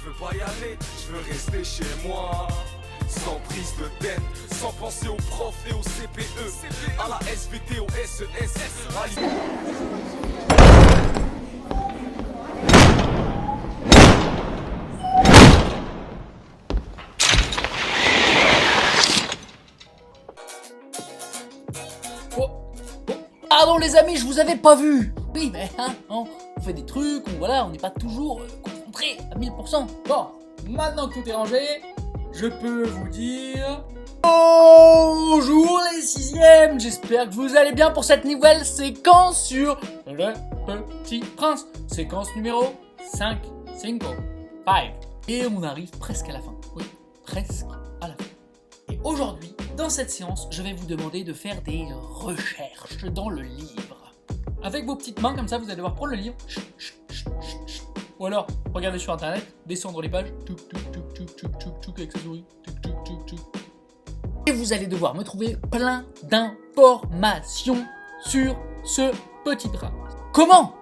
veux pas y aller, je veux rester chez moi. Sans prise de tête, sans penser aux profs et aux CPE, à la SVT, au SES, Pardon les amis, je vous avais pas vu. Oui, mais on fait des trucs, on n'est pas toujours concentré à 1000%. Bon, maintenant que tout est rangé, je peux vous dire... Bonjour les sixièmes, j'espère que vous allez bien pour cette nouvelle séquence sur Le Petit Prince. Séquence numéro 5. Et on arrive presque à la fin. Oui, presque à la fin. Et aujourd'hui, dans cette séance, je vais vous demander de faire des recherches dans le livre. Avec vos petites mains, comme ça, vous allez devoir prendre le livre. Ou alors, regardez sur internet, descendre les pages. Avec sa souris. Et vous allez devoir me trouver plein d'informations sur ce petit prince. Comment?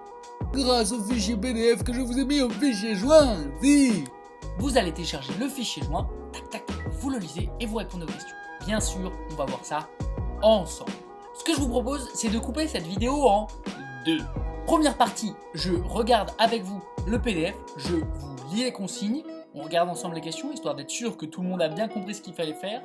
Grâce au fichier PDF que je vous ai mis au fichier joint. Si. Vous allez télécharger le fichier joint, tac tac, vous le lisez et vous répondez aux questions. Bien sûr, on va voir ça ensemble. Ce que je vous propose, c'est de couper cette vidéo en deux. Première partie, je regarde avec vous le PDF, je vous lis les consignes, on regarde ensemble les questions, histoire d'être sûr que tout le monde a bien compris ce qu'il fallait faire.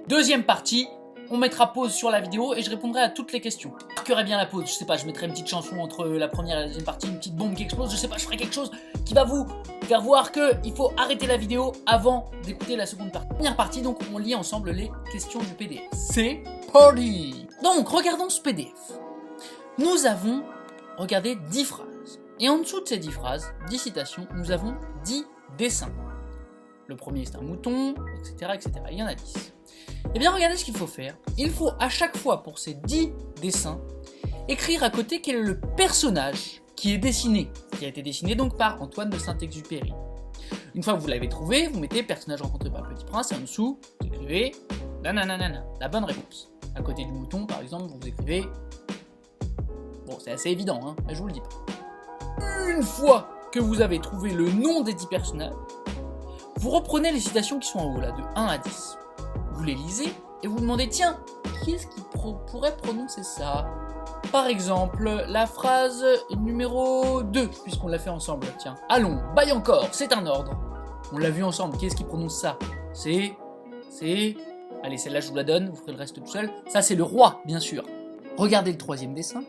Deuxième partie, on mettra pause sur la vidéo et je répondrai à toutes les questions. Je marquerai bien la pause, je sais pas, je mettrai une petite chanson entre la première et la deuxième partie, une petite bombe qui explose, je sais pas, je ferai quelque chose qui va vous faire voir qu'il faut arrêter la vidéo avant d'écouter la seconde partie. Première partie, donc on lit ensemble les questions du PDF. C'est parti. Donc, regardons ce PDF. Nous avons regardé 10 phrases. Et en dessous de ces 10 phrases, 10 citations, nous avons 10 dessins. Le premier c'est un mouton, etc., etc. Il y en a 10. Eh bien, regardez ce qu'il faut faire. Il faut à chaque fois, pour ces 10 dessins, écrire à côté quel est le personnage qui est dessiné, qui a été dessiné donc par Antoine de Saint-Exupéry. Une fois que vous l'avez trouvé, vous mettez personnage rencontré par le Petit Prince et en dessous, vous écrivez nananana, la bonne réponse. À côté du mouton, par exemple, vous écrivez... Bon, c'est assez évident, hein, mais je vous le dis pas. Une fois que vous avez trouvé le nom des 10 personnages, vous reprenez les citations qui sont en haut, là, de 1 à 10. Vous les lisez et vous demandez, tiens, qui est-ce qui pourrait prononcer ça? Par exemple, la phrase numéro 2, puisqu'on l'a fait ensemble, tiens. Allons, baille encore, c'est un ordre. On l'a vu ensemble, qui est-ce qui prononce ça? C'est... Allez, celle-là, je vous la donne, vous ferez le reste tout seul. Ça, c'est le roi, bien sûr. Regardez le troisième dessin.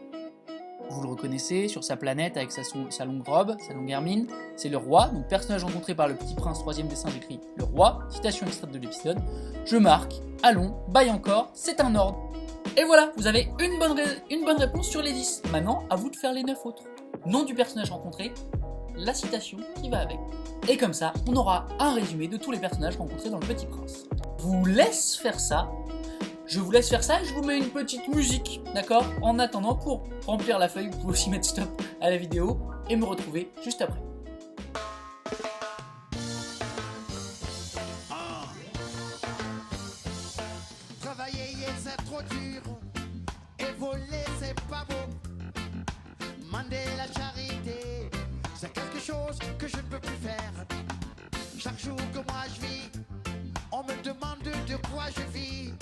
Vous le reconnaissez, sur sa planète, avec sa longue robe, sa longue hermine. C'est le roi, donc personnage rencontré par le Petit Prince, troisième dessin, j'écris le roi. Citation extraite de l'épisode. Je marque, allons, baille encore, c'est un ordre. Et voilà, vous avez une bonne réponse sur les 10. Maintenant, à vous de faire les 9 autres. Nom du personnage rencontré, la citation qui va avec. Et comme ça, on aura un résumé de tous les personnages rencontrés dans le Petit Prince. Je vous laisse faire ça. Je vous laisse faire ça et je vous mets une petite musique, d'accord? En attendant, pour remplir la feuille, vous pouvez aussi mettre stop à la vidéo et me retrouver juste après. Travailler c'est trop dur et voler c'est pas beau. Mander la charité, c'est quelque chose que je ne peux plus faire. Chaque jour que moi je vis, on me demande de quoi je vis.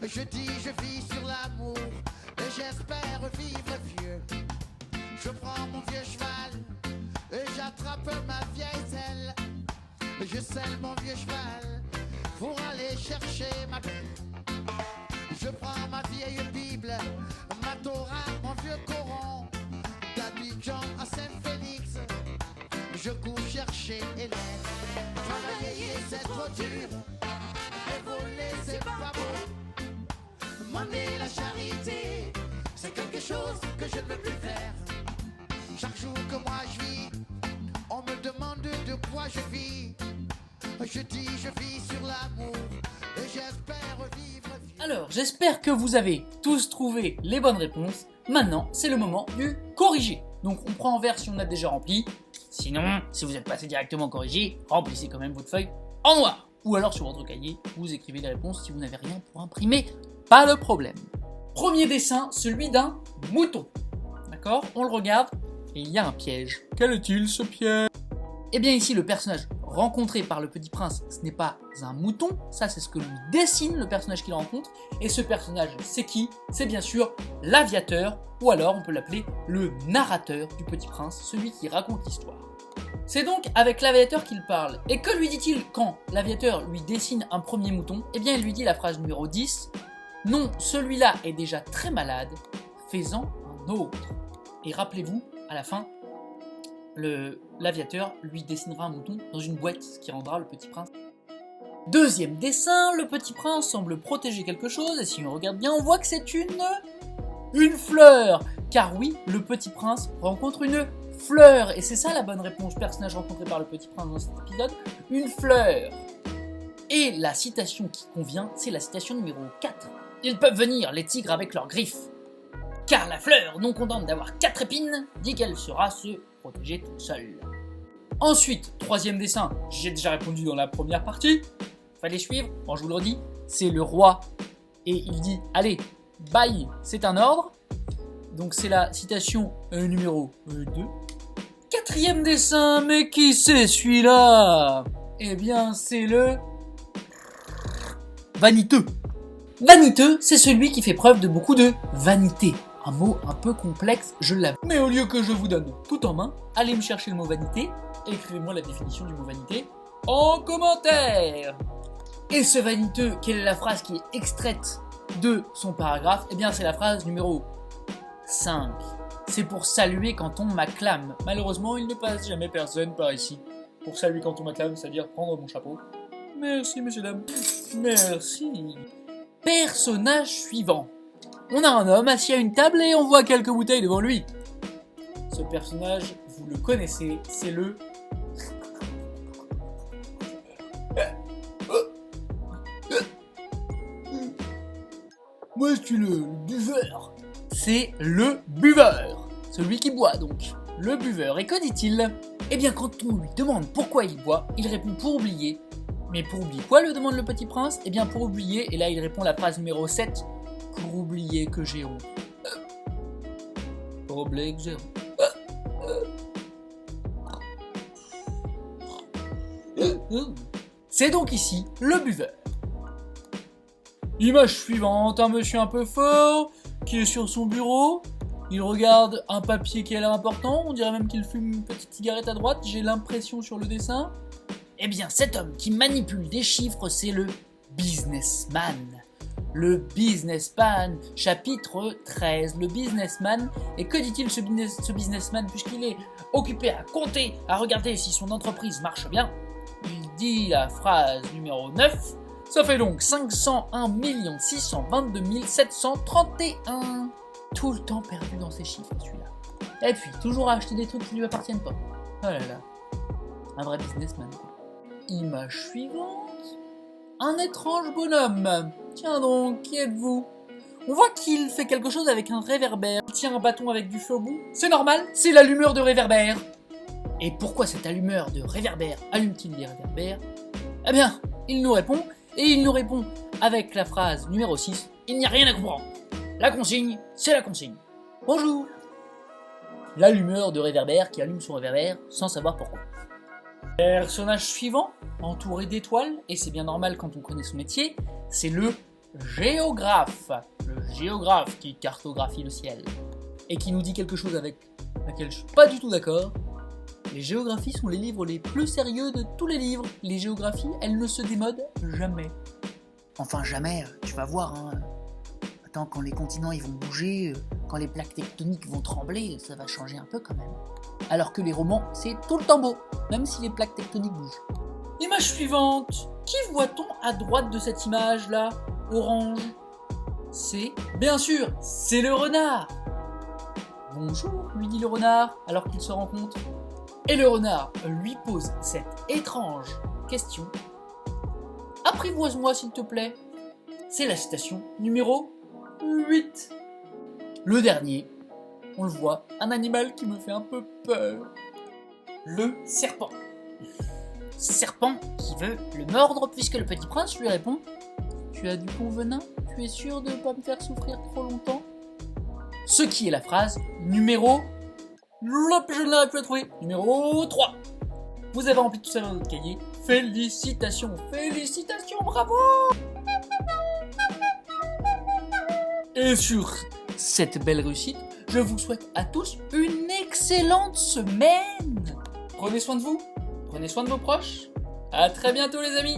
Je dis je vis sur l'amour et j'espère vivre vieux. Je prends mon vieux cheval et j'attrape ma vieille selle. Je selle mon vieux cheval pour aller chercher ma belle. Je prends ma vieille Bible, ma Torah, mon vieux Coran. D'Abidjan à Saint-Félix, je cours chercher Hélène. Travailler c'est trop dur et voler c'est pas beau. Mander la charité, c'est quelque chose que je ne veux plus faire. Chaque jour que moi je vis, on me demande de quoi je vis. Je dis je vis sur l'amour et j'espère vivre vieux. Alors, j'espère que vous avez tous trouvé les bonnes réponses. Maintenant, c'est le moment du corriger. Donc, on prend en vert si on a déjà rempli. Sinon, si vous êtes passé directement au corrigé, remplissez quand même votre feuille en noir. Ou alors sur votre cahier, vous écrivez les réponses si vous n'avez rien pour imprimer. Pas de problème. Premier dessin, celui d'un mouton. D'accord? On le regarde et il y a un piège. Quel est-il ce piège? Eh bien ici, le personnage rencontré par le Petit Prince, ce n'est pas un mouton, ça c'est ce que lui dessine le personnage qu'il rencontre, et ce personnage c'est qui? C'est bien sûr l'aviateur, ou alors on peut l'appeler le narrateur du Petit Prince, celui qui raconte l'histoire. C'est donc avec l'aviateur qu'il parle, et que lui dit-il quand l'aviateur lui dessine un premier mouton? Eh bien il lui dit la phrase numéro 10, « Non, celui-là est déjà très malade, fais-en un autre. » Et rappelez-vous, à la fin, l'aviateur lui dessinera un mouton dans une boîte, ce qui rendra le Petit Prince. Deuxième dessin, le Petit Prince semble protéger quelque chose, et si on regarde bien, on voit que c'est une fleur. Car oui, le Petit Prince rencontre une fleur, et c'est ça la bonne réponse, personnage rencontré par le Petit Prince dans cet épisode, une fleur. Et la citation qui convient, c'est la citation numéro 4. Ils peuvent venir, les tigres avec leurs griffes. Car la fleur, non contente d'avoir 4 épines, dit qu'elle saura se protéger toute seule. Ensuite, troisième dessin, j'ai déjà répondu dans la première partie, fallait suivre, bon je vous le redis, c'est le roi, et il dit, allez, bye, c'est un ordre, donc c'est la citation numéro 2. Quatrième dessin, mais qui c'est celui-là? Eh bien c'est le vaniteux. Vaniteux, c'est celui qui fait preuve de beaucoup de vanité. Un mot un peu complexe, je l'avoue. Mais au lieu que je vous donne tout en main, allez me chercher le mot vanité, et écrivez-moi la définition du mot vanité en commentaire. Et ce vaniteux, quelle est la phrase qui est extraite de son paragraphe? Eh bien c'est la phrase numéro 5. C'est pour saluer quand on m'acclame. Malheureusement, il ne passe jamais personne par ici. Pour saluer quand on m'acclame, c'est-à-dire prendre mon chapeau. Merci, messieurs, dames. Merci. Personnage suivant. On a un homme assis à une table et on voit quelques bouteilles devant lui. Ce personnage, vous le connaissez, c'est le... Moi, je suis le buveur. C'est le buveur. Celui qui boit, donc. Le buveur. Et que dit-il? Eh bien, quand on lui demande pourquoi il boit, il répond pour oublier. Mais pour oublier quoi, le demande le Petit Prince? Eh bien, pour oublier, et là, il répond la phrase numéro 7, pour oublier que j'ai honte. Pour oublier que j'ai honte. C'est donc ici le buveur. Image suivante, un monsieur un peu fort, qui est sur son bureau, il regarde un papier qui a l'air important, on dirait même qu'il fume une petite cigarette à droite, j'ai l'impression sur le dessin. Eh bien cet homme qui manipule des chiffres, c'est le businessman. Le businessman, chapitre 13, le businessman. Et que dit-il ce businessman, puisqu'il est occupé à compter, à regarder si son entreprise marche bien? Il dit la phrase numéro 9, ça fait donc 501 622 731. Tout le temps perdu dans ces chiffres, celui-là. Et puis, toujours à acheter des trucs qui ne lui appartiennent pas. Oh là là, un vrai businessman. Image suivante. Un étrange bonhomme. Tiens donc, qui êtes-vous? On voit qu'il fait quelque chose avec un réverbère. Il tient un bâton avec du feu au bout. C'est normal, c'est l'allumeur de réverbère. Et pourquoi cet allumeur de réverbère allume-t-il des réverbères? Eh bien, il nous répond, et il nous répond avec la phrase numéro 6. Il n'y a rien à comprendre. La consigne, c'est la consigne. Bonjour. L'allumeur de réverbère qui allume son réverbère sans savoir pourquoi. Personnage suivant, entouré d'étoiles, et c'est bien normal quand on connaît son métier, c'est le géographe. Le géographe qui cartographie le ciel. Et qui nous dit quelque chose avec laquelle je suis pas du tout d'accord. Les géographies sont les livres les plus sérieux de tous les livres. Les géographies, elles ne se démodent jamais. Enfin jamais, tu vas voir, hein. Attends, quand les continents ils vont bouger, quand les plaques tectoniques vont trembler, ça va changer un peu quand même. Alors que les romans, c'est tout le temps beau, même si les plaques tectoniques bougent. Image suivante. Qui voit-on à droite de cette image-là, orange? C'est, bien sûr, c'est le renard. Bonjour, lui dit le renard, alors qu'il se rend compte. Et le renard lui pose cette étrange question. Apprivoise-moi s'il te plaît. C'est la citation numéro 8. Le dernier, on le voit, un animal qui me fait un peu peur. Le serpent. Serpent qui veut le mordre puisque le Petit Prince lui répond « Tu as du bon venin? Tu es sûr de ne pas me faire souffrir trop longtemps ?» Ce qui est la phrase numéro... Je ne l'aurais plus à trouver. Numéro 3. vous avez rempli tout ça dans votre cahier. Félicitations, félicitations, bravo! Et sur cette belle réussite, je vous souhaite à tous une excellente semaine. Prenez soin de vous, prenez soin de vos proches. À très bientôt les amis.